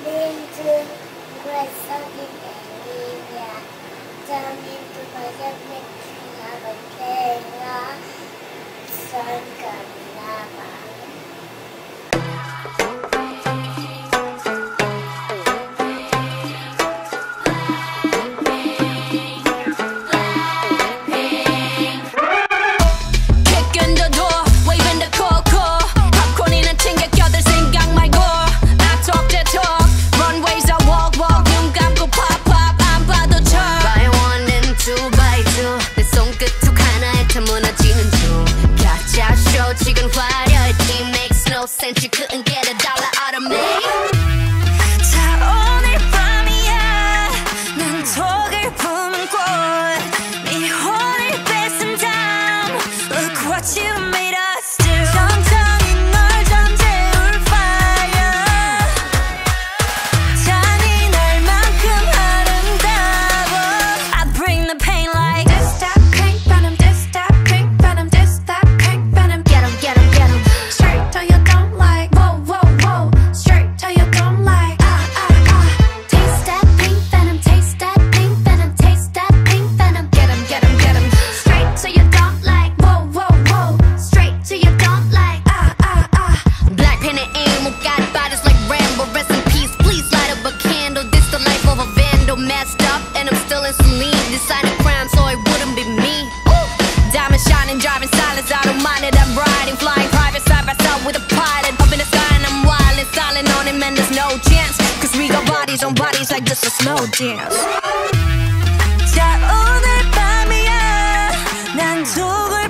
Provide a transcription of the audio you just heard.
into something area. Turn into something na sun kamilaba. 지금 화려했지 makes no sense. You couldn't get a dollar out of me. 자 오늘 밤이야 난 독을 품은 꽃네 혼을 뺏은 다음 Look what you made us do. 천천히 널 잠재울 fire. 잔인할만큼 아름다워. I bring the pain like this that pink venom, this that pink venom, this that pink venom. Get 'em, get 'em, get 'em. Straight till you don't like. Whoa, whoa, whoa. Straight till you don't like. Taste that pink venom, taste that pink venom, taste that pink venom. Get 'em, get 'em, get 'em. Straight till you don't like. Whoa, whoa, whoa. Straight till you don't like. BlackPink and aim, got bodies like Rambo. Rest in peace, please light up a candle. This the life of a vandal, messed up, and I'm still in saline. Deciding crime, so it wouldn't be me. Ooh. Diamond shining, driving silence, I don't mind it. I'm riding, flying private side by side with a pilot. Up in the sky and I'm wild and silent on him, and there's no chance. Cause we got bodies on bodies like just a slow dance. 자 오늘 밤이야 난 독을